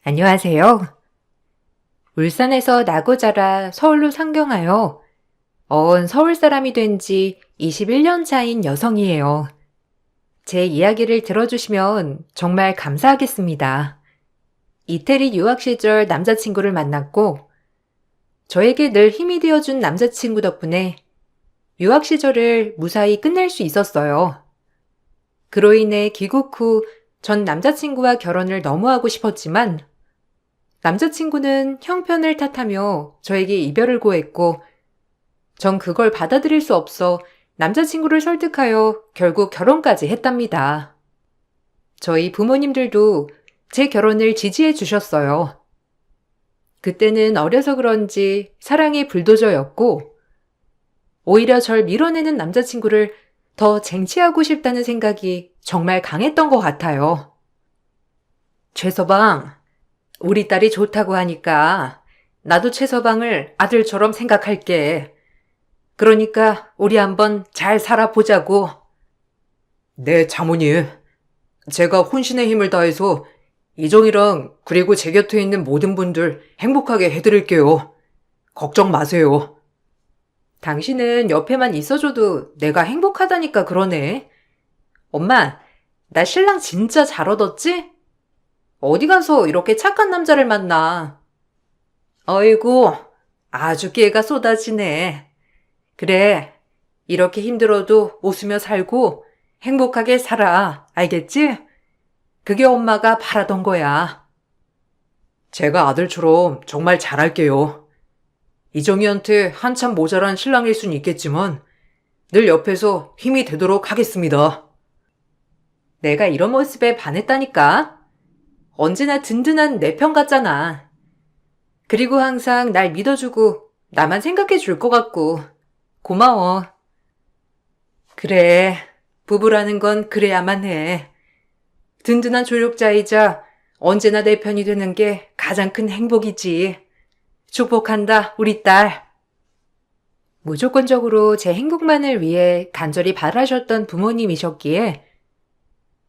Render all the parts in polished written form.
안녕하세요. 울산에서 나고 자라 서울로 상경하여 서울 사람이 된 지 21년 차인 여성이에요. 제 이야기를 들어주시면 정말 감사하겠습니다. 이태리 유학 시절 남자친구를 만났고 저에게 늘 힘이 되어준 남자친구 덕분에 유학 시절을 무사히 끝낼 수 있었어요. 그로 인해 귀국 후 전 남자친구와 결혼을 너무 하고 싶었지만 남자친구는 형편을 탓하며 저에게 이별을 고했고 전 그걸 받아들일 수 없어 남자친구를 설득하여 결국 결혼까지 했답니다. 저희 부모님들도 제 결혼을 지지해 주셨어요. 그때는 어려서 그런지 사랑의 불도저였고 오히려 절 밀어내는 남자친구를 더 쟁취하고 싶다는 생각이 정말 강했던 것 같아요. 최서방, 우리 딸이 좋다고 하니까 나도 최서방을 아들처럼 생각할게. 그러니까 우리 한번 잘 살아보자고. 네, 장모님. 제가 혼신의 힘을 다해서 이정이랑 그리고 제 곁에 있는 모든 분들 행복하게 해드릴게요. 걱정 마세요. 당신은 옆에만 있어줘도 내가 행복하다니까 그러네. 엄마, 나 신랑 진짜 잘 얻었지? 어디 가서 이렇게 착한 남자를 만나. 어이구, 아주 깨가 쏟아지네. 그래, 이렇게 힘들어도 웃으며 살고 행복하게 살아. 알겠지? 그게 엄마가 바라던 거야. 제가 아들처럼 정말 잘할게요. 이정희한테 한참 모자란 신랑일 순 있겠지만 늘 옆에서 힘이 되도록 하겠습니다. 내가 이런 모습에 반했다니까? 언제나 든든한 내 편 같잖아. 그리고 항상 날 믿어주고 나만 생각해 줄 것 같고 고마워. 그래, 부부라는 건 그래야만 해. 든든한 조력자이자 언제나 내 편이 되는 게 가장 큰 행복이지. 축복한다, 우리 딸. 무조건적으로 제 행복만을 위해 간절히 바라셨던 부모님이셨기에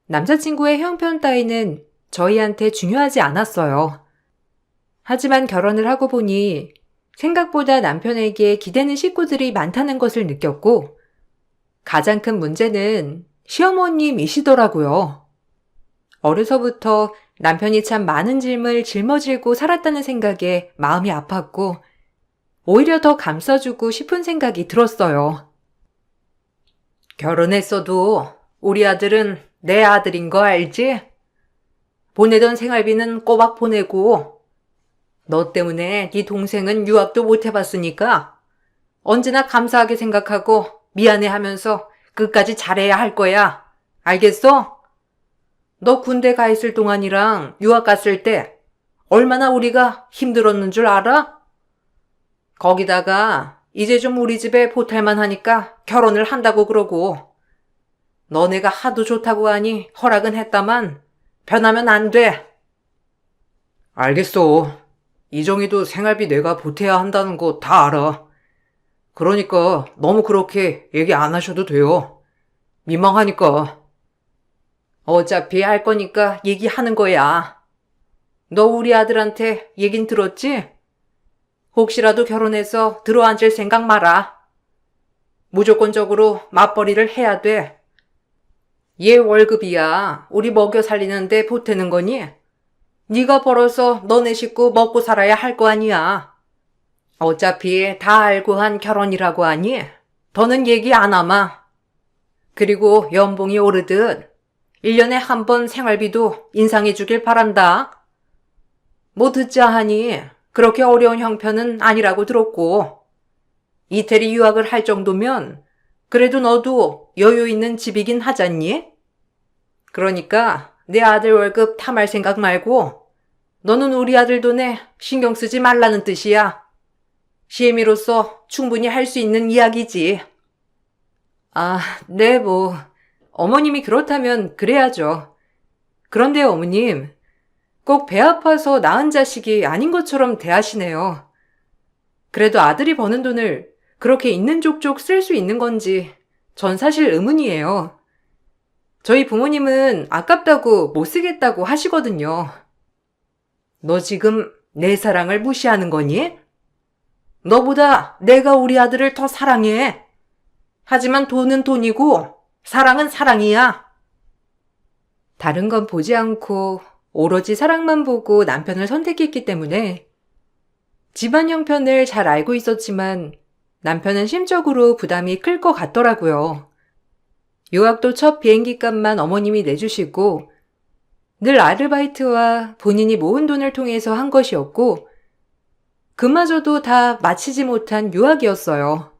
남자친구의 형편 따위는 저희한테 중요하지 않았어요. 하지만 결혼을 하고 보니 생각보다 남편에게 기대는 식구들이 많다는 것을 느꼈고 가장 큰 문제는 시어머님이시더라고요. 어려서부터 남편이 참 많은 짐을 짊어지고 살았다는 생각에 마음이 아팠고 오히려 더 감싸주고 싶은 생각이 들었어요. 결혼했어도 우리 아들은 내 아들인 거 알지? 보내던 생활비는 꼬박 보내고 너 때문에 네 동생은 유학도 못 해봤으니까 언제나 감사하게 생각하고 미안해하면서 끝까지 잘해야 할 거야. 알겠어? 너 군대 가 있을 동안이랑 유학 갔을 때 얼마나 우리가 힘들었는 줄 알아? 거기다가 이제 좀 우리 집에 보탤만 하니까 결혼을 한다고 그러고 너네가 하도 좋다고 하니 허락은 했다만 변하면 안 돼. 알겠어. 이정희도 생활비 내가 보태야 한다는 거 다 알아. 그러니까 너무 그렇게 얘기 안 하셔도 돼요. 민망하니까. 어차피 할 거니까 얘기하는 거야. 너 우리 아들한테 얘긴 들었지? 혹시라도 결혼해서 들어앉을 생각 마라. 무조건적으로 맞벌이를 해야 돼. 얘 월급이야. 우리 먹여 살리는데 보태는 거니? 네가 벌어서 너네 식구 먹고 살아야 할 거 아니야. 어차피 다 알고 한 결혼이라고 하니 더는 얘기 안 하마. 그리고 연봉이 오르듯 1년에 한 번 생활비도 인상해 주길 바란다. 뭐 듣자 하니 그렇게 어려운 형편은 아니라고 들었고 이태리 유학을 할 정도면 그래도 너도 여유 있는 집이긴 하잖니? 그러니까 내 아들 월급 탐할 생각 말고 너는 우리 아들 돈에 신경 쓰지 말라는 뜻이야. 시애미로서 충분히 할 수 있는 이야기지. 아, 네, 뭐 어머님이 그렇다면 그래야죠. 그런데 어머님, 꼭 배 아파서 낳은 자식이 아닌 것처럼 대하시네요. 그래도 아들이 버는 돈을 그렇게 있는 족족 쓸 수 있는 건지 전 사실 의문이에요. 저희 부모님은 아깝다고 못 쓰겠다고 하시거든요. 너 지금 내 사랑을 무시하는 거니? 너보다 내가 우리 아들을 더 사랑해. 하지만 돈은 돈이고 사랑은 사랑이야. 다른 건 보지 않고 오로지 사랑만 보고 남편을 선택했기 때문에 집안 형편을 잘 알고 있었지만 남편은 심적으로 부담이 클 것 같더라고요. 유학도 첫 비행기 값만 어머님이 내주시고 늘 아르바이트와 본인이 모은 돈을 통해서 한 것이었고 그마저도 다 마치지 못한 유학이었어요.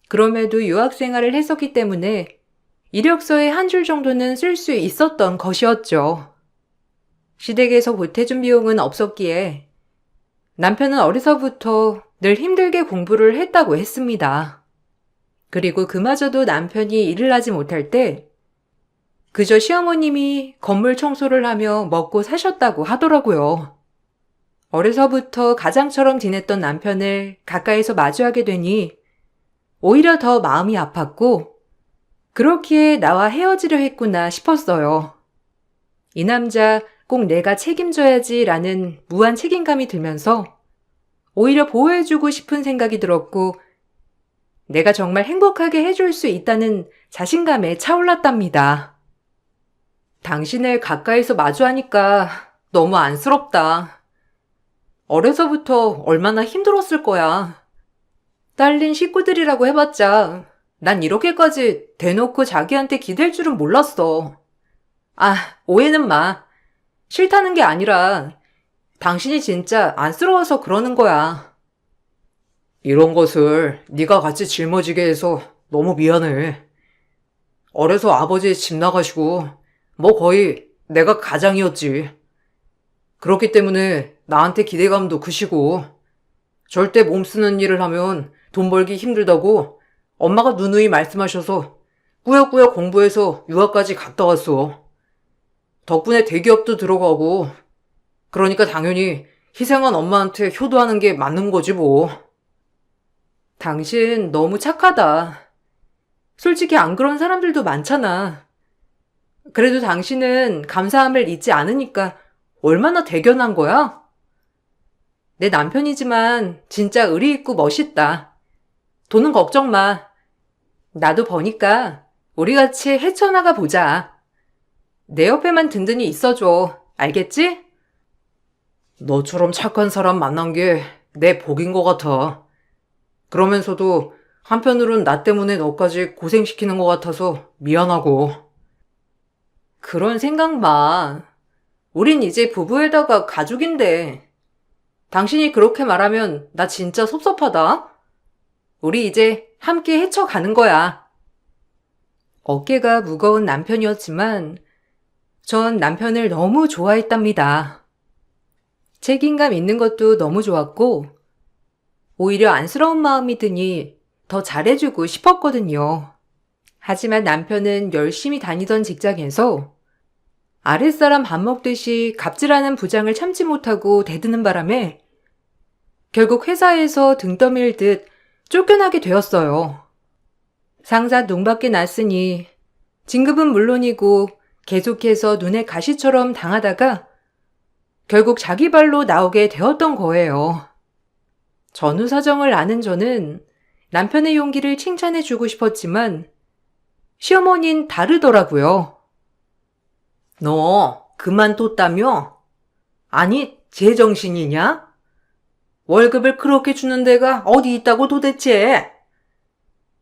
그럼에도 유학 생활을 했었기 때문에 이력서에 한 줄 정도는 쓸 수 있었던 것이었죠. 시댁에서 보태준 비용은 없었기에 남편은 어려서부터 늘 힘들게 공부를 했다고 했습니다. 그리고 그마저도 남편이 일을 하지 못할 때 그저 시어머님이 건물 청소를 하며 먹고 사셨다고 하더라고요. 어려서부터 가장처럼 지냈던 남편을 가까이서 마주하게 되니 오히려 더 마음이 아팠고 그렇기에 나와 헤어지려 했구나 싶었어요. 이 남자 꼭 내가 책임져야지라는 무한 책임감이 들면서 오히려 보호해주고 싶은 생각이 들었고 내가 정말 행복하게 해줄 수 있다는 자신감에 차올랐답니다. 당신을 가까이서 마주하니까 너무 안쓰럽다. 어려서부터 얼마나 힘들었을 거야. 딸린 식구들이라고 해봤자 난 이렇게까지 대놓고 자기한테 기댈 줄은 몰랐어. 아, 오해는 마. 싫다는 게 아니라 당신이 진짜 안쓰러워서 그러는 거야. 이런 것을 네가 같이 짊어지게 해서 너무 미안해. 어려서 아버지 집 나가시고 뭐 거의 내가 가장이었지. 그렇기 때문에 나한테 기대감도 크시고 절대 몸 쓰는 일을 하면 돈 벌기 힘들다고 엄마가 누누이 말씀하셔서 꾸역꾸역 공부해서 유학까지 갔다 왔어. 덕분에 대기업도 들어가고 그러니까 당연히 희생한 엄마한테 효도하는 게 맞는 거지 뭐. 당신 너무 착하다. 솔직히 안 그런 사람들도 많잖아. 그래도 당신은 감사함을 잊지 않으니까 얼마나 대견한 거야? 내 남편이지만 진짜 의리 있고 멋있다. 돈은 걱정 마. 나도 버니까 우리 같이 헤쳐나가 보자. 내 옆에만 든든히 있어줘. 알겠지? 너처럼 착한 사람 만난 게 내 복인 것 같아. 그러면서도 한편으론 나 때문에 너까지 고생시키는 것 같아서 미안하고. 그런 생각 마. 우린 이제 부부에다가 가족인데. 당신이 그렇게 말하면 나 진짜 섭섭하다. 우리 이제 함께 헤쳐가는 거야. 어깨가 무거운 남편이었지만 전 남편을 너무 좋아했답니다. 책임감 있는 것도 너무 좋았고 오히려 안쓰러운 마음이 드니 더 잘해주고 싶었거든요. 하지만 남편은 열심히 다니던 직장에서 아랫사람 밥 먹듯이 갑질하는 부장을 참지 못하고 대드는 바람에 결국 회사에서 등 떠밀듯 쫓겨나게 되었어요. 상사 눈밖에 났으니 진급은 물론이고 계속해서 눈에 가시처럼 당하다가 결국 자기 발로 나오게 되었던 거예요. 전후 사정을 아는 저는 남편의 용기를 칭찬해주고 싶었지만 시어머니는 다르더라고요. 너 그만뒀다며? 아니 제정신이냐? 월급을 그렇게 주는 데가 어디 있다고 도대체?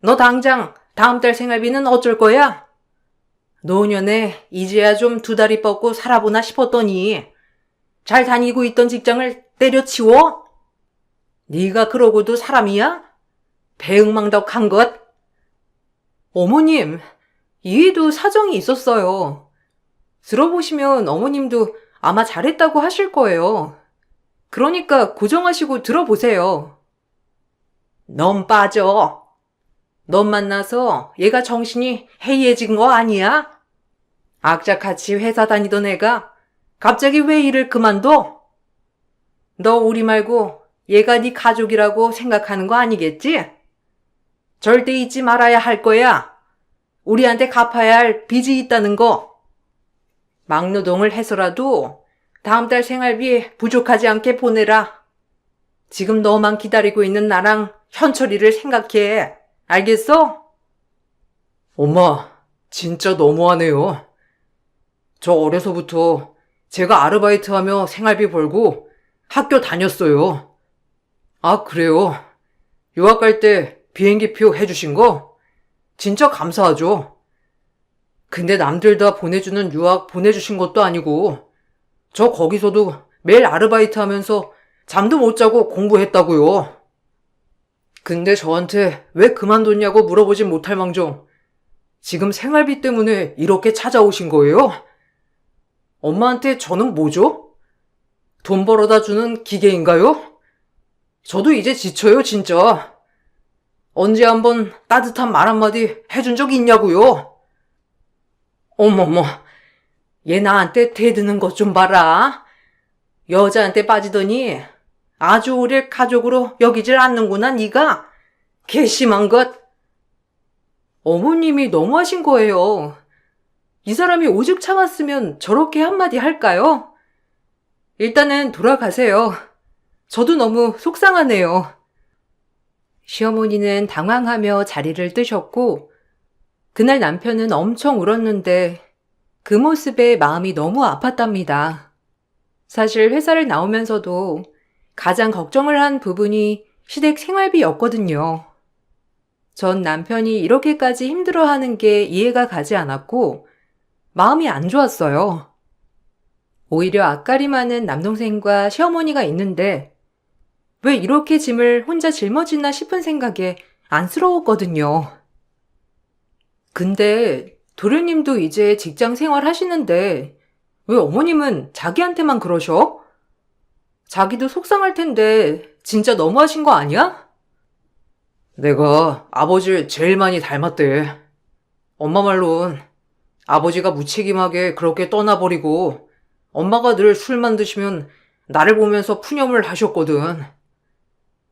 너 당장 다음 달 생활비는 어쩔 거야? 노년에 이제야 좀 두 다리 뻗고 살아보나 싶었더니 잘 다니고 있던 직장을 때려치워? 네가 그러고도 사람이야? 배응망덕한 것? 어머님, 이해도 사정이 있었어요. 들어보시면 어머님도 아마 잘했다고 하실 거예요. 그러니까 고정하시고 들어보세요. 넌 빠져. 넌 만나서 얘가 정신이 해이해진 거 아니야? 악착같이 회사 다니던 애가 갑자기 왜 일을 그만둬? 너 우리 말고 얘가 네 가족이라고 생각하는 거 아니겠지? 절대 잊지 말아야 할 거야. 우리한테 갚아야 할 빚이 있다는 거. 막노동을 해서라도 다음 달 생활비 부족하지 않게 보내라. 지금 너만 기다리고 있는 나랑 현철이를 생각해. 알겠어? 엄마, 진짜 너무하네요. 저 어려서부터 제가 아르바이트하며 생활비 벌고 학교 다녔어요. 아, 그래요? 유학 갈 때 비행기표 해주신 거? 진짜 감사하죠. 근데 남들 다 보내주는 유학 보내주신 것도 아니고 저 거기서도 매일 아르바이트 하면서 잠도 못 자고 공부했다고요. 근데 저한테 왜 그만뒀냐고 물어보진 못할 망정 지금 생활비 때문에 이렇게 찾아오신 거예요? 엄마한테 저는 뭐죠? 돈 벌어다 주는 기계인가요? 저도 이제 지쳐요, 진짜. 언제 한번 따뜻한 말 한마디 해준 적이 있냐고요? 어머머, 얘 나한테 대드는 것 좀 봐라. 여자한테 빠지더니 아주 우릴 가족으로 여기질 않는구나, 네가. 괘씸한 것. 어머님이 너무하신 거예요. 이 사람이 오죽 참았으면 저렇게 한마디 할까요? 일단은 돌아가세요. 저도 너무 속상하네요. 시어머니는 당황하며 자리를 뜨셨고 그날 남편은 엄청 울었는데 그 모습에 마음이 너무 아팠답니다. 사실 회사를 나오면서도 가장 걱정을 한 부분이 시댁 생활비였거든요. 전 남편이 이렇게까지 힘들어하는 게 이해가 가지 않았고 마음이 안 좋았어요. 오히려 앞가림 많은 남동생과 시어머니가 있는데 왜 이렇게 짐을 혼자 짊어지나 싶은 생각에 안쓰러웠거든요. 근데 도련님도 이제 직장 생활 하시는데 왜 어머님은 자기한테만 그러셔? 자기도 속상할 텐데 진짜 너무하신 거 아니야? 내가 아버지를 제일 많이 닮았대. 엄마 말론 아버지가 무책임하게 그렇게 떠나버리고 엄마가 늘 술만 드시면 나를 보면서 푸념을 하셨거든.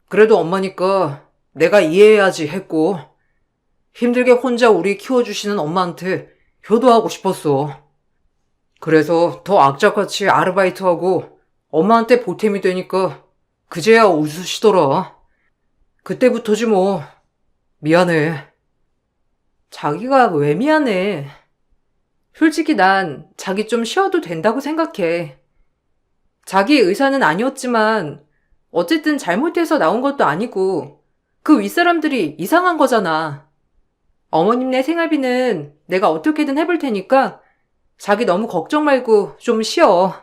그래도 엄마니까 내가 이해해야지 했고 힘들게 혼자 우리 키워주시는 엄마한테 효도하고 싶었어. 그래서 더 악착같이 아르바이트하고 엄마한테 보탬이 되니까 그제야 웃으시더라. 그때부터지 뭐. 미안해. 자기가 왜 미안해. 솔직히 난 자기 좀 쉬어도 된다고 생각해. 자기 의사는 아니었지만 어쨌든 잘못해서 나온 것도 아니고 그 윗사람들이 이상한 거잖아. 어머님네 생활비는 내가 어떻게든 해볼 테니까 자기 너무 걱정 말고 좀 쉬어.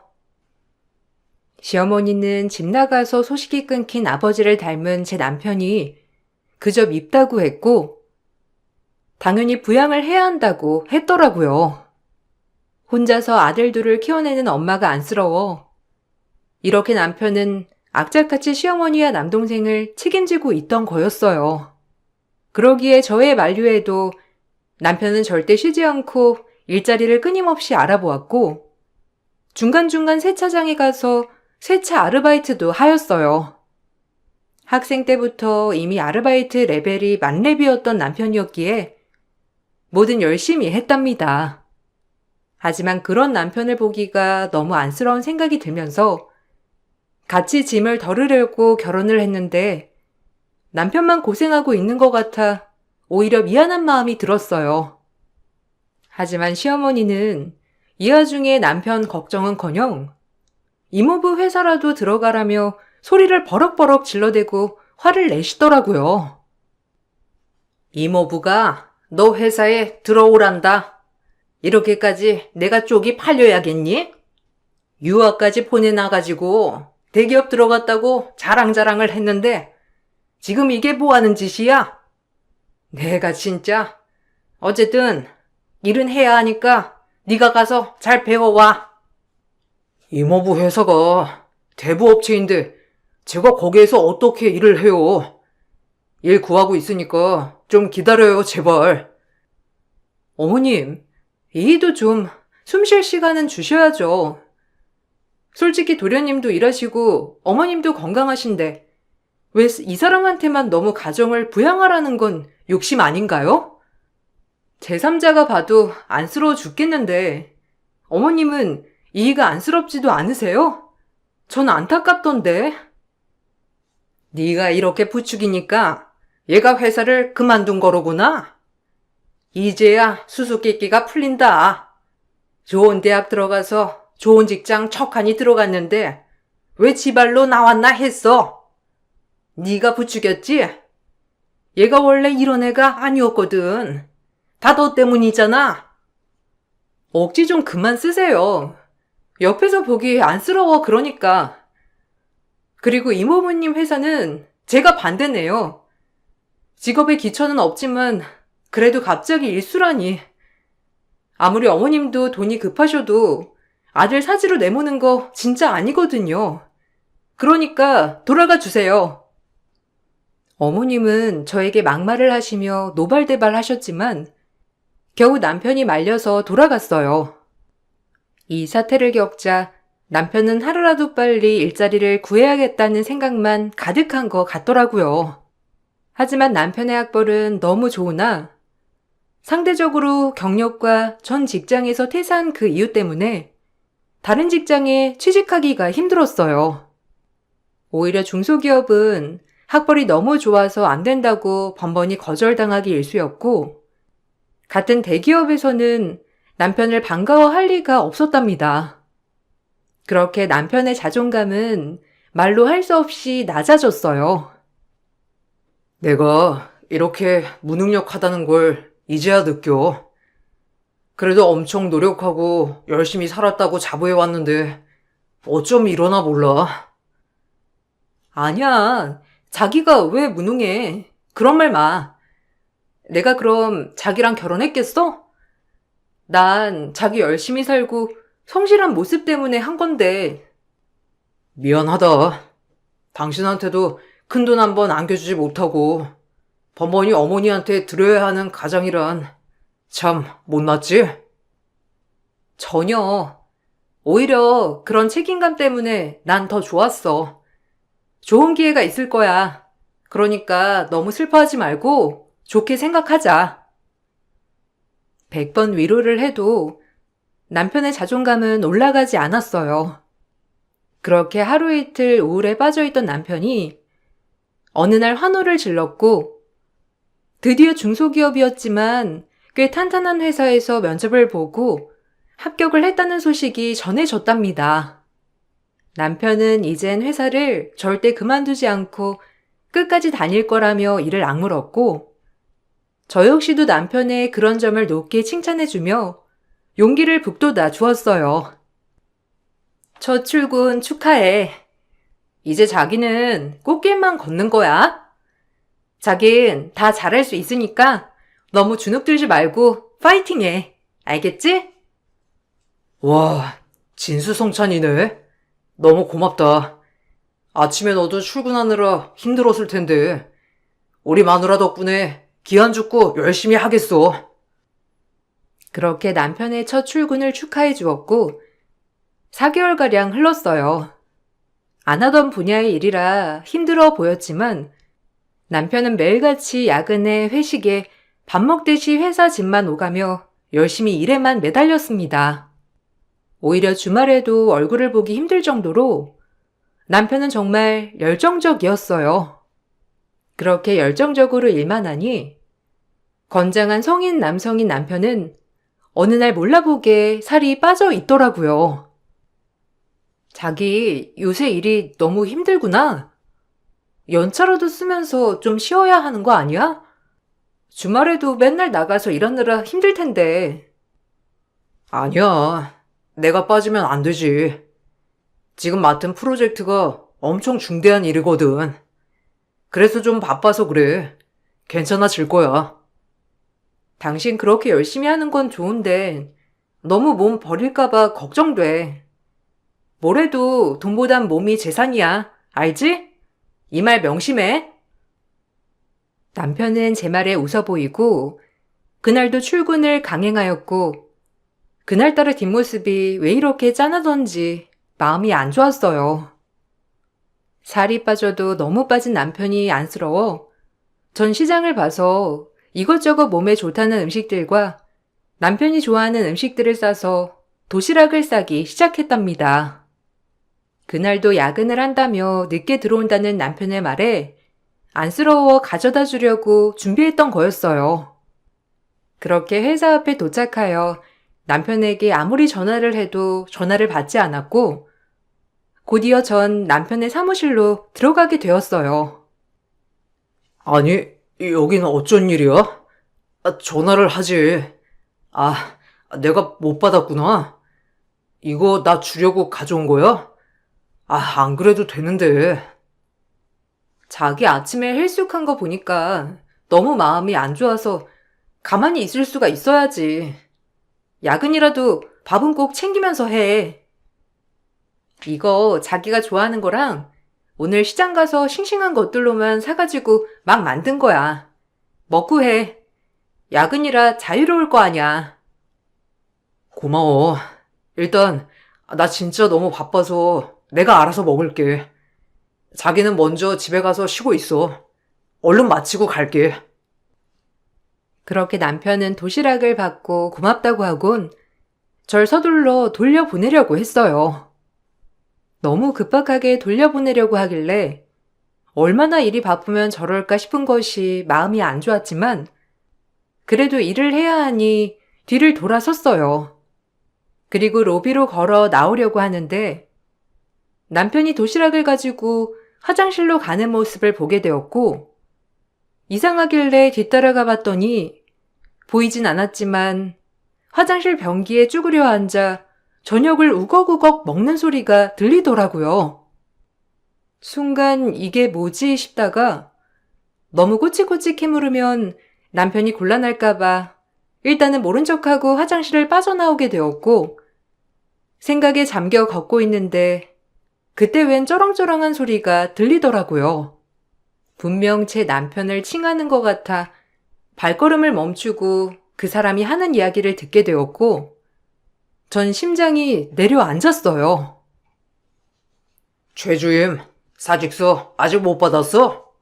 시어머니는 집 나가서 소식이 끊긴 아버지를 닮은 제 남편이 그저 밉다고 했고 당연히 부양을 해야 한다고 했더라고요. 혼자서 아들 둘을 키워내는 엄마가 안쓰러워. 이렇게 남편은 악착같이 시어머니와 남동생을 책임지고 있던 거였어요. 그러기에 저의 만류에도 남편은 절대 쉬지 않고 일자리를 끊임없이 알아보았고 중간중간 세차장에 가서 세차 아르바이트도 하였어요. 학생 때부터 이미 아르바이트 레벨이 만렙이었던 남편이었기에 뭐든 열심히 했답니다. 하지만 그런 남편을 보기가 너무 안쓰러운 생각이 들면서 같이 짐을 덜으려고 결혼을 했는데 남편만 고생하고 있는 것 같아 오히려 미안한 마음이 들었어요. 하지만 시어머니는 이 와중에 남편 걱정은커녕 이모부 회사라도 들어가라며 소리를 버럭버럭 질러대고 화를 내시더라고요. 이모부가 너 회사에 들어오란다. 이렇게까지 내가 쪽이 팔려야겠니? 유학까지 보내놔가지고 대기업 들어갔다고 자랑자랑을 했는데 지금 이게 뭐하는 짓이야? 내가 진짜 어쨌든 일은 해야 하니까 네가 가서 잘 배워와. 이모부 회사가 대부업체인데 제가 거기에서 어떻게 일을 해요? 일 구하고 있으니까 좀 기다려요, 제발. 어머님, 이도 좀 숨 쉴 시간은 주셔야죠. 솔직히 도련님도 일하시고 어머님도 건강하신데 왜 이 사람한테만 너무 가정을 부양하라는 건 욕심 아닌가요? 제3자가 봐도 안쓰러워 죽겠는데 어머님은 이해가 안쓰럽지도 않으세요? 전 안타깝던데. 네가 이렇게 부추기니까 얘가 회사를 그만둔 거로구나. 이제야 수수께끼가 풀린다. 좋은 대학 들어가서 좋은 직장 척하니 들어갔는데 왜 지발로 나왔나 했어. 네가 부추겼지? 얘가 원래 이런 애가 아니었거든. 다 너 때문이잖아. 억지 좀 그만 쓰세요. 옆에서 보기 안쓰러워 그러니까. 그리고 이모부님 회사는 제가 반대네요. 직업에 기초는 없지만 그래도 갑자기 일수라니. 아무리 어머님도 돈이 급하셔도 아들 사지로 내모는 거 진짜 아니거든요. 그러니까 돌아가 주세요. 어머님은 저에게 막말을 하시며 노발대발 하셨지만 겨우 남편이 말려서 돌아갔어요. 이 사태를 겪자 남편은 하루라도 빨리 일자리를 구해야겠다는 생각만 가득한 것 같더라고요. 하지만 남편의 학벌은 너무 좋으나 상대적으로 경력과 전 직장에서 퇴사한 그 이유 때문에 다른 직장에 취직하기가 힘들었어요. 오히려 중소기업은 학벌이 너무 좋아서 안 된다고 번번이 거절당하기 일쑤였고, 같은 대기업에서는 남편을 반가워할 리가 없었답니다. 그렇게 남편의 자존감은 말로 할 수 없이 낮아졌어요. 내가 이렇게 무능력하다는 걸 이제야 느껴. 그래도 엄청 노력하고 열심히 살았다고 자부해왔는데 어쩜 이러나 몰라. 아니야. 자기가 왜 무능해. 그런 말 마. 내가 그럼 자기랑 결혼했겠어? 난 자기 열심히 살고 성실한 모습 때문에 한 건데. 미안하다. 당신한테도 큰돈 한 번 안겨주지 못하고 번번이 어머니한테 드려야 하는 가장이란 참 못났지? 전혀. 오히려 그런 책임감 때문에 난 더 좋았어. 좋은 기회가 있을 거야. 그러니까 너무 슬퍼하지 말고 좋게 생각하자. 100번 위로를 해도 남편의 자존감은 올라가지 않았어요. 그렇게 하루 이틀 우울에 빠져있던 남편이 어느 날 환호를 질렀고 드디어 중소기업이었지만 꽤 탄탄한 회사에서 면접을 보고 합격을 했다는 소식이 전해졌답니다. 남편은 이젠 회사를 절대 그만두지 않고 끝까지 다닐 거라며 이를 악물었고, 저 역시도 남편의 그런 점을 높게 칭찬해주며 용기를 북돋아 주었어요. 첫 출근 축하해. 이제 자기는 꽃길만 걷는 거야. 자긴 다 잘할 수 있으니까 너무 주눅 들지 말고 파이팅해. 알겠지? 와, 진수성찬이네. 너무 고맙다. 아침에 너도 출근하느라 힘들었을 텐데 우리 마누라 덕분에 기한 죽고 열심히 하겠어. 그렇게 남편의 첫 출근을 축하해 주었고 4개월가량 흘렀어요. 안 하던 분야의 일이라 힘들어 보였지만 남편은 매일같이 야근에 회식에 밥 먹듯이 회사 집만 오가며 열심히 일에만 매달렸습니다. 오히려 주말에도 얼굴을 보기 힘들 정도로 남편은 정말 열정적이었어요. 그렇게 열정적으로 일만 하니 건장한 성인 남성인 남편은 어느 날 몰라보게 살이 빠져 있더라고요. 자기 요새 일이 너무 힘들구나. 연차라도 쓰면서 좀 쉬어야 하는 거 아니야? 주말에도 맨날 나가서 일하느라 힘들 텐데. 아니야. 내가 빠지면 안 되지. 지금 맡은 프로젝트가 엄청 중대한 일이거든. 그래서 좀 바빠서 그래. 괜찮아질 거야. 당신 그렇게 열심히 하는 건 좋은데 너무 몸 버릴까봐 걱정돼. 뭐래도 돈보단 몸이 재산이야. 알지? 이 말 명심해. 남편은 제 말에 웃어 보이고 그날도 출근을 강행하였고 그날따라 뒷모습이 왜 이렇게 짠하던지 마음이 안 좋았어요. 살이 빠져도 너무 빠진 남편이 안쓰러워 전 시장을 봐서 이것저것 몸에 좋다는 음식들과 남편이 좋아하는 음식들을 싸서 도시락을 싸기 시작했답니다. 그날도 야근을 한다며 늦게 들어온다는 남편의 말에 안쓰러워 가져다 주려고 준비했던 거였어요. 그렇게 회사 앞에 도착하여 남편에게 아무리 전화를 해도 전화를 받지 않았고 곧이어 전 남편의 사무실로 들어가게 되었어요. 아니, 여긴 어쩐 일이야? 전화를 하지. 내가 못 받았구나. 이거 나 주려고 가져온 거야? 안 그래도 되는데. 자기 아침에 헬스한 거 보니까 너무 마음이 안 좋아서 가만히 있을 수가 있어야지. 야근이라도 밥은 꼭 챙기면서 해. 이거 자기가 좋아하는 거랑 오늘 시장 가서 싱싱한 것들로만 사가지고 막 만든 거야. 먹고 해. 야근이라 자유로울 거 아냐. 고마워. 일단, 나 진짜 너무 바빠서 내가 알아서 먹을게. 자기는 먼저 집에 가서 쉬고 있어. 얼른 마치고 갈게. 그렇게 남편은 도시락을 받고 고맙다고 하곤 절 서둘러 돌려보내려고 했어요. 너무 급박하게 돌려보내려고 하길래 얼마나 일이 바쁘면 저럴까 싶은 것이 마음이 안 좋았지만 그래도 일을 해야 하니 뒤를 돌아섰어요. 그리고 로비로 걸어 나오려고 하는데 남편이 도시락을 가지고 화장실로 가는 모습을 보게 되었고 이상하길래 뒤따라가 봤더니 보이진 않았지만 화장실 변기에 쭈그려 앉아 저녁을 우걱우걱 먹는 소리가 들리더라고요. 순간 이게 뭐지 싶다가 너무 꼬치꼬치 캐물으면 남편이 곤란할까봐 일단은 모른 척하고 화장실을 빠져나오게 되었고 생각에 잠겨 걷고 있는데 그때 웬 쩌렁쩌렁한 소리가 들리더라고요. 분명 제 남편을 칭하는 것 같아 발걸음을 멈추고 그 사람이 하는 이야기를 듣게 되었고 전 심장이 내려앉았어요. 최주임, 사직서 아직 못 받았어?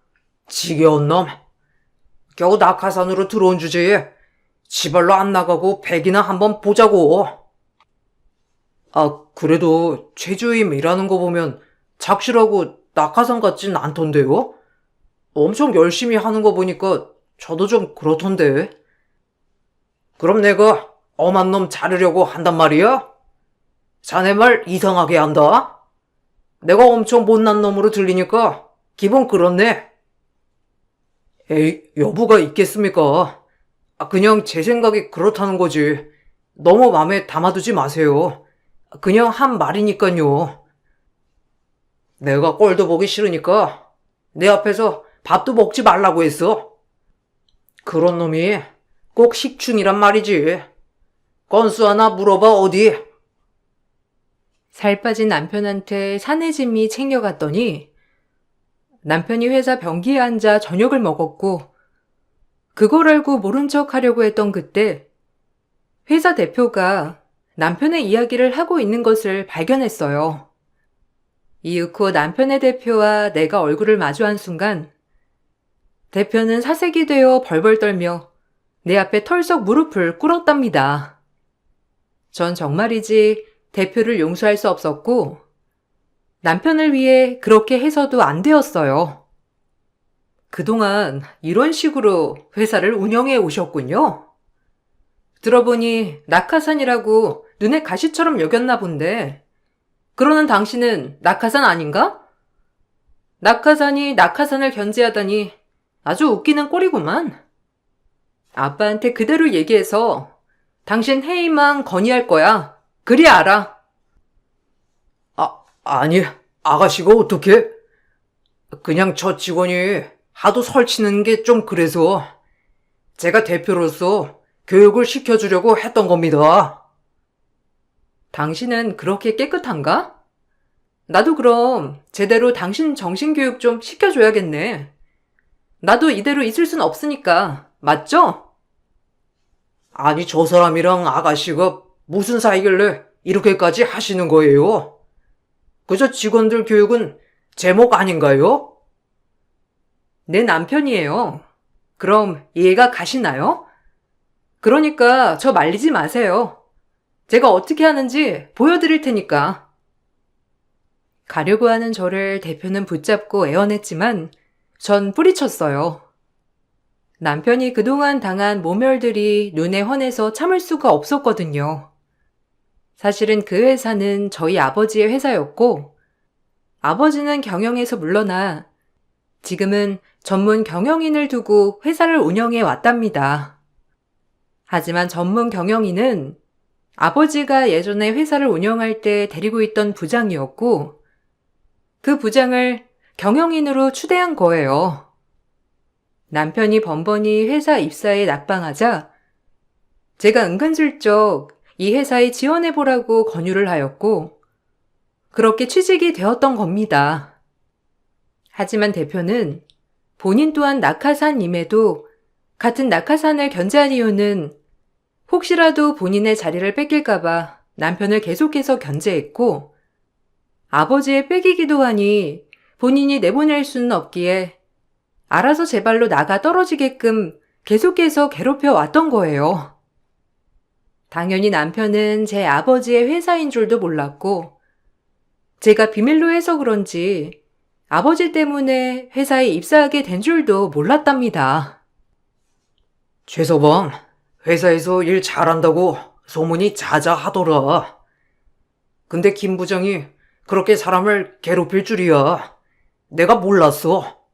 지겨운 놈. 겨우 낙하산으로 들어온 주제에 지발로 안 나가고 백이나 한번 보자고. 그래도 최주임 일하는 거 보면 작실하고 낙하산 같진 않던데요? 엄청 열심히 하는 거 보니까 저도 좀 그렇던데. 그럼 내가 엄한 놈 자르려고 한단 말이야? 자네 말 이상하게 한다? 내가 엄청 못난 놈으로 들리니까 기분 그렇네. 에이, 여부가 있겠습니까? 그냥 제 생각이 그렇다는 거지. 너무 마음에 담아두지 마세요. 그냥 한 말이니까요. 내가 꼴도 보기 싫으니까 내 앞에서 밥도 먹지 말라고 했어. 그런 놈이 꼭 식충이란 말이지. 건수 하나 물어봐 어디? 살 빠진 남편한테 사내짐이 챙겨갔더니 남편이 회사 변기에 앉아 저녁을 먹었고 그걸 알고 모른 척 하려고 했던 그때 회사 대표가 남편의 이야기를 하고 있는 것을 발견했어요. 이윽고 남편의 대표와 내가 얼굴을 마주한 순간 대표는 사색이 되어 벌벌 떨며 내 앞에 털썩 무릎을 꿇었답니다. 전 정말이지 대표를 용서할 수 없었고 남편을 위해 그렇게 해서도 안 되었어요. 그동안 이런 식으로 회사를 운영해 오셨군요. 들어보니 낙하산이라고 눈에 가시처럼 여겼나 본데 그러는 당신은 낙하산 아닌가? 낙하산이 낙하산을 견제하다니 아주 웃기는 꼴이구만. 아빠한테 그대로 얘기해서 당신 해임만 건의할 거야. 그리 알아. 아니, 아가씨가 어떻게? 그냥 저 직원이 하도 설치는 게 좀 그래서 제가 대표로서 교육을 시켜주려고 했던 겁니다. 당신은 그렇게 깨끗한가? 나도 그럼 제대로 당신 정신교육 좀 시켜줘야겠네. 나도 이대로 있을 순 없으니까. 맞죠? 아니, 저 사람이랑 아가씨가 무슨 사이길래 이렇게까지 하시는 거예요? 그저 직원들 교육은 제목 아닌가요? 내 남편이에요. 그럼 이해가 가시나요? 그러니까 저 말리지 마세요. 제가 어떻게 하는지 보여드릴 테니까. 가려고 하는 저를 대표는 붙잡고 애원했지만 전 뿌리쳤어요. 남편이 그동안 당한 모멸들이 눈에 환해서 참을 수가 없었거든요. 사실은 그 회사는 저희 아버지의 회사였고, 아버지는 경영에서 물러나 지금은 전문 경영인을 두고 회사를 운영해 왔답니다. 하지만 전문 경영인은 아버지가 예전에 회사를 운영할 때 데리고 있던 부장이었고, 그 부장을 경영인으로 추대한 거예요. 남편이 번번이 회사 입사에 낙방하자 제가 은근슬쩍 이 회사에 지원해보라고 권유를 하였고, 그렇게 취직이 되었던 겁니다. 하지만 대표는 본인 또한 낙하산임에도 같은 낙하산을 견제한 이유는 혹시라도 본인의 자리를 뺏길까봐 남편을 계속해서 견제했고, 아버지의 뺏기기도 하니 본인이 내보낼 수는 없기에 알아서 제 발로 나가 떨어지게끔 계속해서 괴롭혀 왔던 거예요. 당연히 남편은 제 아버지의 회사인 줄도 몰랐고, 제가 비밀로 해서 그런지 아버지 때문에 회사에 입사하게 된 줄도 몰랐답니다. 최서방, 회사에서 일 잘한다고 소문이 자자하더라. 근데 김 부장이 그렇게 사람을 괴롭힐 줄이야. 내가 몰랐어.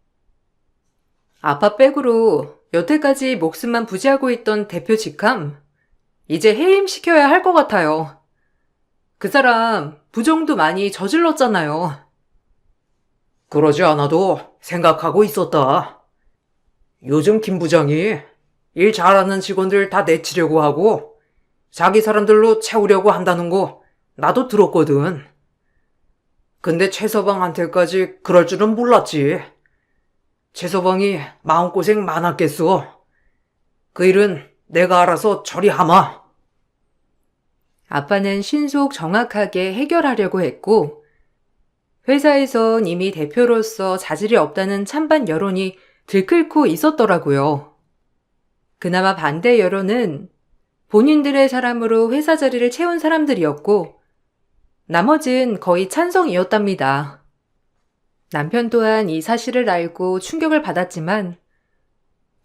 아빠 백으로 여태까지 목숨만 부지하고 있던 대표 직함, 이제 해임시켜야 할 것 같아요. 그 사람 부정도 많이 저질렀잖아요. 그러지 않아도 생각하고 있었다. 요즘 김 부장이 일 잘하는 직원들 다 내치려고 하고 자기 사람들로 채우려고 한다는 거 나도 들었거든. 근데 최서방한테까지 그럴 줄은 몰랐지. 최서방이 마음고생 많았겠어. 그 일은 내가 알아서 처리하마. 아빠는 신속 정확하게 해결하려고 했고, 회사에선 이미 대표로서 자질이 없다는 찬반 여론이 들끓고 있었더라고요. 그나마 반대 여론은 본인들의 사람으로 회사 자리를 채운 사람들이었고, 나머진 거의 찬성이었답니다. 남편 또한 이 사실을 알고 충격을 받았지만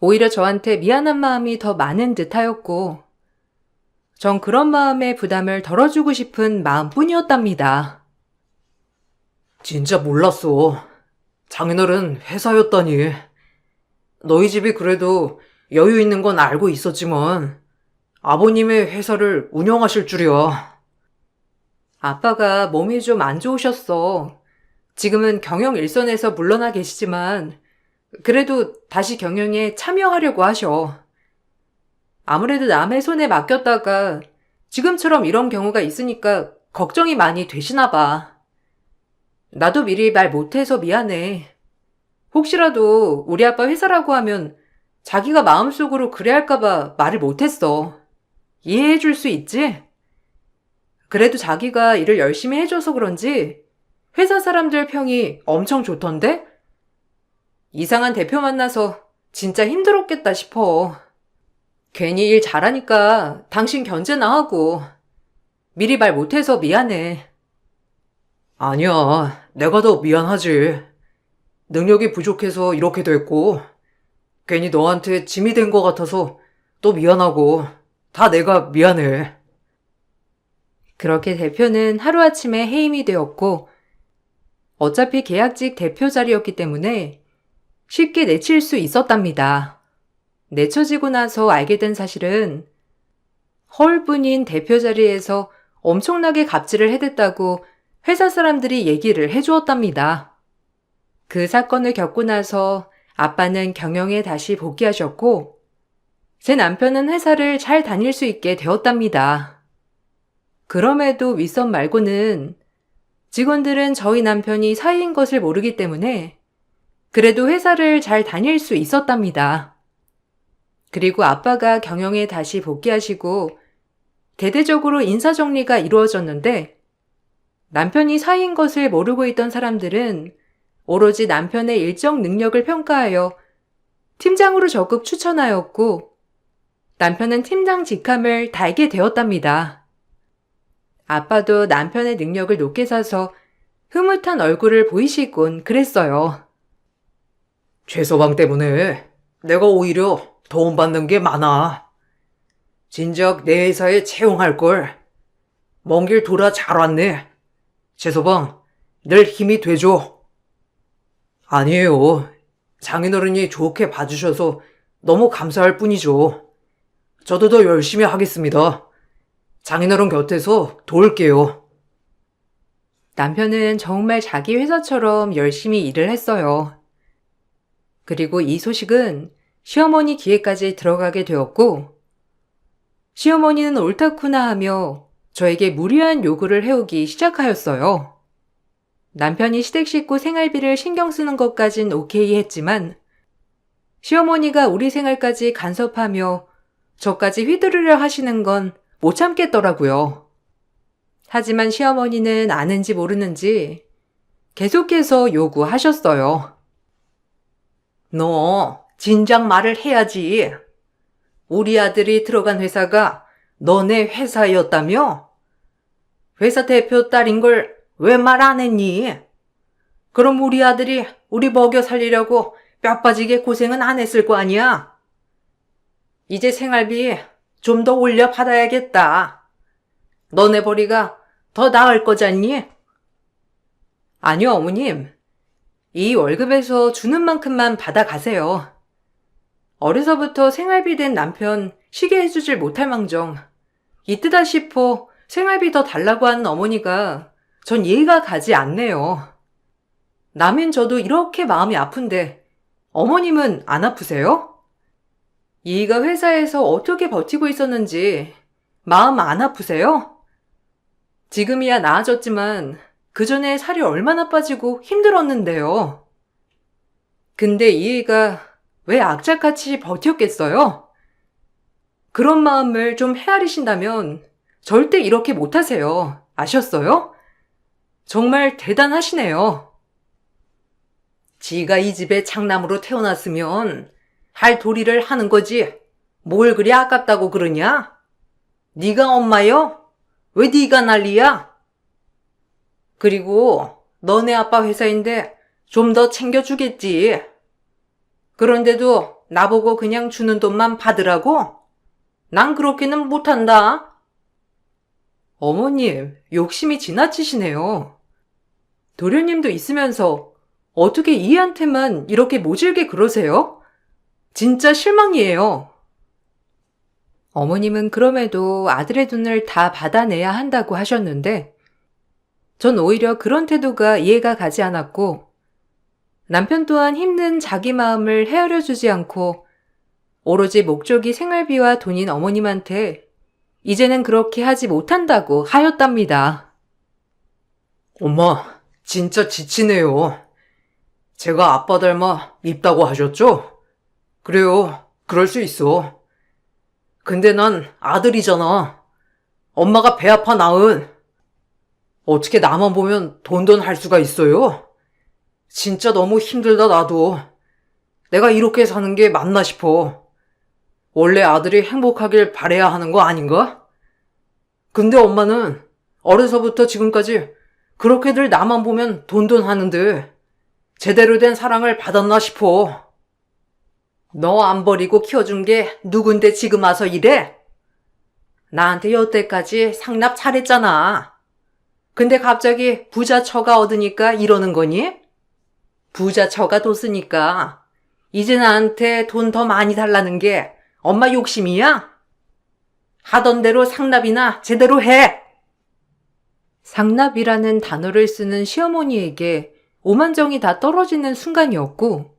오히려 저한테 미안한 마음이 더 많은 듯하였고, 전 그런 마음의 부담을 덜어주고 싶은 마음뿐이었답니다. 진짜 몰랐어. 장인어른 회사였다니. 너희 집이 그래도 여유 있는 건 알고 있었지만 아버님의 회사를 운영하실 줄이야. 아빠가 몸이 좀 안 좋으셨어. 지금은 경영 일선에서 물러나 계시지만 그래도 다시 경영에 참여하려고 하셔. 아무래도 남의 손에 맡겼다가 지금처럼 이런 경우가 있으니까 걱정이 많이 되시나 봐. 나도 미리 말 못해서 미안해. 혹시라도 우리 아빠 회사라고 하면 자기가 마음속으로 그래 할까봐 말을 못했어. 이해해 줄 수 있지? 그래도 자기가 일을 열심히 해줘서 그런지 회사 사람들 평이 엄청 좋던데? 이상한 대표 만나서 진짜 힘들었겠다 싶어. 괜히 일 잘하니까 당신 견제나 하고 미리 말 못해서 미안해. 아니야, 내가 더 미안하지. 능력이 부족해서 이렇게 됐고 괜히 너한테 짐이 된 것 같아서 또 미안하고 다 내가 미안해. 그렇게 대표는 하루아침에 해임이 되었고, 어차피 계약직 대표 자리였기 때문에 쉽게 내칠 수 있었답니다. 내쳐지고 나서 알게 된 사실은 허울뿐인 대표 자리에서 엄청나게 갑질을 해댔다고 회사 사람들이 얘기를 해주었답니다. 그 사건을 겪고 나서 아빠는 경영에 다시 복귀하셨고, 제 남편은 회사를 잘 다닐 수 있게 되었답니다. 그럼에도 윗선 말고는 직원들은 저희 남편이 사이인 것을 모르기 때문에 그래도 회사를 잘 다닐 수 있었답니다. 그리고 아빠가 경영에 다시 복귀하시고 대대적으로 인사정리가 이루어졌는데, 남편이 사이인 것을 모르고 있던 사람들은 오로지 남편의 일적 능력을 평가하여 팀장으로 적극 추천하였고, 남편은 팀장 직함을 달게 되었답니다. 아빠도 남편의 능력을 높게 사서 흐뭇한 얼굴을 보이시곤 그랬어요. 최서방 때문에 내가 오히려 도움받는 게 많아. 진작 내 회사에 채용할 걸. 먼 길 돌아 잘 왔네. 최서방, 늘 힘이 되죠. 아니에요. 장인어른이 좋게 봐주셔서 너무 감사할 뿐이죠. 저도 더 열심히 하겠습니다. 장인어른 곁에서 도울게요. 남편은 정말 자기 회사처럼 열심히 일을 했어요. 그리고 이 소식은 시어머니 귀에까지 들어가게 되었고, 시어머니는 옳다구나 하며 저에게 무리한 요구를 해오기 시작하였어요. 남편이 시댁 식구 생활비를 신경 쓰는 것까진 오케이 했지만, 시어머니가 우리 생활까지 간섭하며 저까지 휘두르려 하시는 건 못 참겠더라고요. 하지만 시어머니는 아는지 모르는지 계속해서 요구하셨어요. 너 진작 말을 해야지. 우리 아들이 들어간 회사가 너네 회사였다며? 회사 대표 딸인 걸 왜 말 안 했니? 그럼 우리 아들이 우리 먹여 살리려고 뼈 빠지게 고생은 안 했을 거 아니야? 이제 생활비 좀 더 올려 받아야겠다. 너네 벌이가 더 나을 거잖니? 아니요, 어머님. 이 월급에서 주는 만큼만 받아가세요. 어려서부터 생활비 된 남편 쉬게 해주질 못할 망정. 이때다 싶어 생활비 더 달라고 하는 어머니가 전 이해가 가지 않네요. 남인 저도 이렇게 마음이 아픈데 어머님은 안 아프세요? 이가 회사에서 어떻게 버티고 있었는지 마음 안 아프세요? 지금이야 나아졌지만 그 전에 살이 얼마나 빠지고 힘들었는데요. 근데 이가 왜 악착같이 버텼겠어요? 그런 마음을 좀 헤아리신다면 절대 이렇게 못하세요. 아셨어요? 정말 대단하시네요. 지가 이 집에 장남으로 태어났으면 할 도리를 하는 거지. 뭘 그리 아깝다고 그러냐? 네가 엄마여? 왜 네가 난리야? 그리고 너네 아빠 회사인데 좀 더 챙겨주겠지. 그런데도 나보고 그냥 주는 돈만 받으라고? 난 그렇게는 못한다. 어머님, 욕심이 지나치시네요. 도련님도 있으면서 어떻게 이한테만 이렇게 모질게 그러세요? 진짜 실망이에요. 어머님은 그럼에도 아들의 돈을 다 받아내야 한다고 하셨는데, 전 오히려 그런 태도가 이해가 가지 않았고, 남편 또한 힘든 자기 마음을 헤아려 주지 않고, 오로지 목적이 생활비와 돈인 어머님한테 이제는 그렇게 하지 못한다고 하였답니다. 엄마, 진짜 지치네요. 제가 아빠 닮아 밉다고 하셨죠? 그래요, 그럴 수 있어. 근데 난 아들이잖아. 엄마가 배 아파 낳은. 어떻게 나만 보면 돈돈 할 수가 있어요? 진짜 너무 힘들다 나도. 내가 이렇게 사는 게 맞나 싶어. 원래 아들이 행복하길 바라야 하는 거 아닌가? 근데 엄마는 어려서부터 지금까지 그렇게들 나만 보면 돈돈 하는데 제대로 된 사랑을 받았나 싶어. 너 안 버리고 키워준 게 누군데 지금 와서 이래? 나한테 여태까지 상납 잘했잖아. 근데 갑자기 부자 처가 얻으니까 이러는 거니? 부자 처가 뒀으니까 이제 나한테 돈 더 많이 달라는 게 엄마 욕심이야? 하던 대로 상납이나 제대로 해! 상납이라는 단어를 쓰는 시어머니에게 오만정이 다 떨어지는 순간이었고,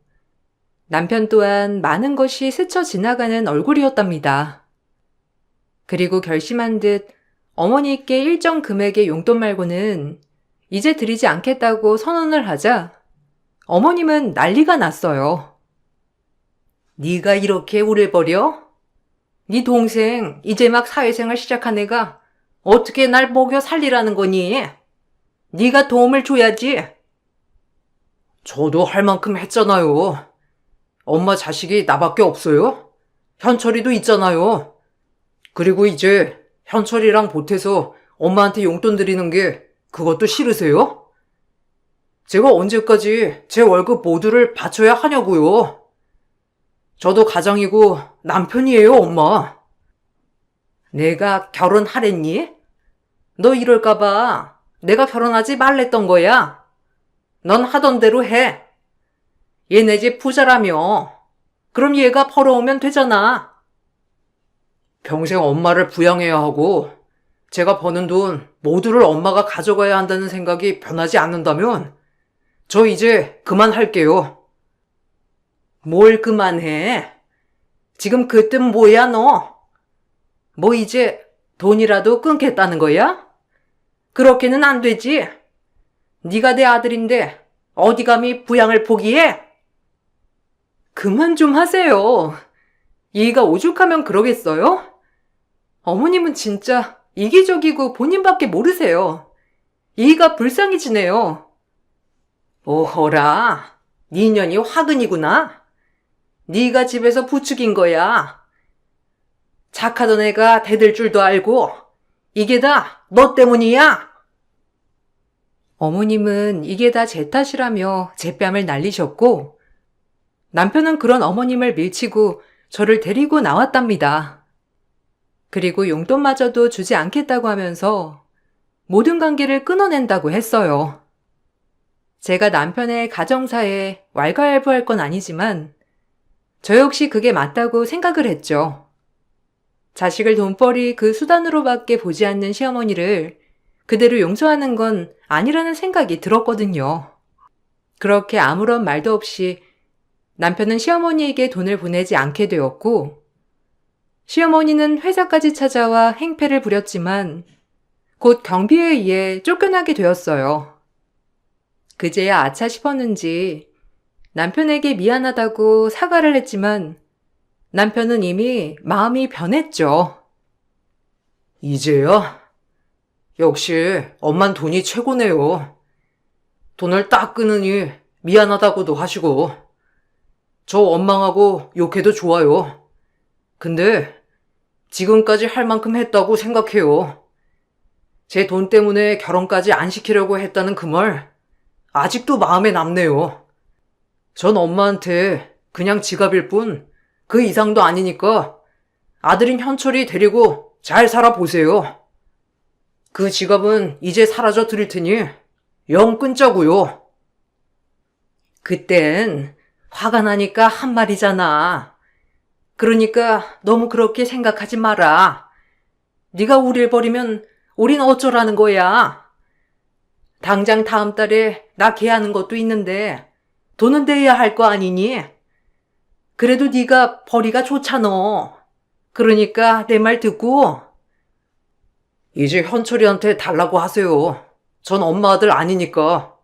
남편 또한 많은 것이 스쳐 지나가는 얼굴이었답니다. 그리고 결심한 듯 어머니께 일정 금액의 용돈 말고는 이제 드리지 않겠다고 선언을 하자 어머님은 난리가 났어요. 네가 이렇게 오래 버려? 네 동생 이제 막 사회생활 시작한 애가 어떻게 날 먹여 살리라는 거니? 네가 도움을 줘야지. 저도 할 만큼 했잖아요. 엄마 자식이 나밖에 없어요? 현철이도 있잖아요. 그리고 이제 현철이랑 보태서 엄마한테 용돈 드리는 게 그것도 싫으세요? 제가 언제까지 제 월급 모두를 바쳐야 하냐고요. 저도 가장이고 남편이에요, 엄마. 내가 결혼하랬니? 너 이럴까봐 내가 결혼하지 말랬던 거야. 넌 하던 대로 해. 얘네 집 부자라며. 그럼 얘가 벌어오면 되잖아. 평생 엄마를 부양해야 하고 제가 버는 돈 모두를 엄마가 가져가야 한다는 생각이 변하지 않는다면 저 이제 그만할게요. 뭘 그만해? 지금 그 뜻 뭐야, 너? 뭐 이제 돈이라도 끊겠다는 거야? 그렇게는 안 되지. 네가 내 아들인데 어디 감히 부양을 포기해? 그만 좀 하세요. 얘가 오죽하면 그러겠어요? 어머님은 진짜 이기적이고 본인밖에 모르세요. 얘가 불쌍해지네요. 오호라, 네 년이 화근이구나. 네가 집에서 부추긴 거야. 착하던 애가 대들 줄도 알고 이게 다 너 때문이야. 어머님은 이게 다 제 탓이라며 제 뺨을 날리셨고 남편은 그런 어머님을 밀치고 저를 데리고 나왔답니다. 그리고 용돈마저도 주지 않겠다고 하면서 모든 관계를 끊어낸다고 했어요. 제가 남편의 가정사에 왈가왈부할 건 아니지만 저 역시 그게 맞다고 생각을 했죠. 자식을 돈벌이 그 수단으로밖에 보지 않는 시어머니를 그대로 용서하는 건 아니라는 생각이 들었거든요. 그렇게 아무런 말도 없이 남편은 시어머니에게 돈을 보내지 않게 되었고 시어머니는 회사까지 찾아와 행패를 부렸지만 곧 경비에 의해 쫓겨나게 되었어요. 그제야 아차 싶었는지 남편에게 미안하다고 사과를 했지만 남편은 이미 마음이 변했죠. 이제야? 역시 엄만 돈이 최고네요. 돈을 딱 끊으니 미안하다고도 하시고 저 원망하고 욕해도 좋아요. 근데 지금까지 할 만큼 했다고 생각해요. 제 돈 때문에 결혼까지 안 시키려고 했다는 그 말 아직도 마음에 남네요. 전 엄마한테 그냥 지갑일 뿐 그 이상도 아니니까 아들인 현철이 데리고 잘 살아보세요. 그 지갑은 이제 사라져 드릴 테니 영 끊자고요. 그땐 화가 나니까 한 말이잖아. 그러니까 너무 그렇게 생각하지 마라. 네가 우릴 버리면 우린 어쩌라는 거야. 당장 다음 달에 나 계하는 것도 있는데 돈은 내야 할 거 아니니? 그래도 네가 벌이가 좋잖아. 그러니까 내 말 듣고 이제 현철이한테 달라고 하세요. 전 엄마 아들 아니니까.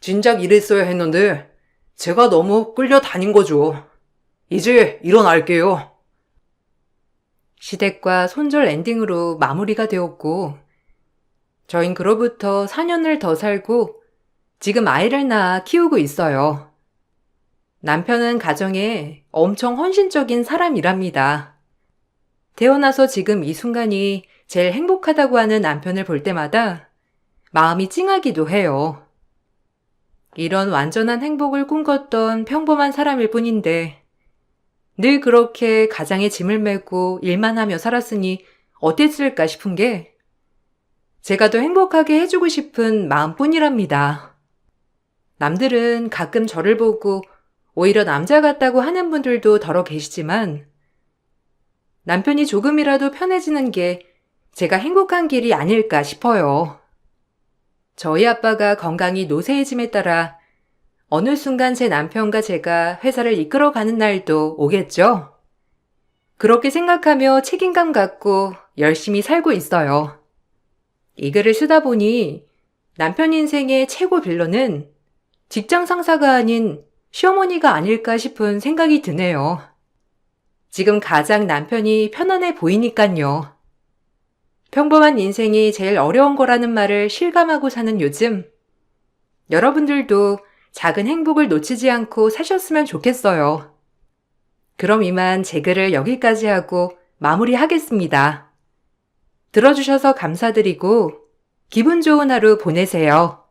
진작 이랬어야 했는데 제가 너무 끌려다닌 거죠. 이제 일어날게요. 시댁과 손절 엔딩으로 마무리가 되었고 저흰 그로부터 4년을 더 살고 지금 아이를 낳아 키우고 있어요. 남편은 가정에 엄청 헌신적인 사람이랍니다. 태어나서 지금 이 순간이 제일 행복하다고 하는 남편을 볼 때마다 마음이 찡하기도 해요. 이런 완전한 행복을 꿈꿨던 평범한 사람일 뿐인데 늘 그렇게 가장의 짐을 메고 일만 하며 살았으니 어땠을까 싶은 게 제가 더 행복하게 해주고 싶은 마음뿐이랍니다. 남들은 가끔 저를 보고 오히려 남자 같다고 하는 분들도 더러 계시지만 남편이 조금이라도 편해지는 게 제가 행복한 길이 아닐까 싶어요. 저희 아빠가 건강이 노쇠해짐에 따라 어느 순간 제 남편과 제가 회사를 이끌어가는 날도 오겠죠? 그렇게 생각하며 책임감 갖고 열심히 살고 있어요. 이 글을 쓰다 보니 남편 인생의 최고 빌런은 직장 상사가 아닌 시어머니가 아닐까 싶은 생각이 드네요. 지금 가장 남편이 편안해 보이니깐요. 평범한 인생이 제일 어려운 거라는 말을 실감하고 사는 요즘, 여러분들도 작은 행복을 놓치지 않고 사셨으면 좋겠어요. 그럼 이만 제 글을 여기까지 하고 마무리하겠습니다. 들어주셔서 감사드리고 기분 좋은 하루 보내세요.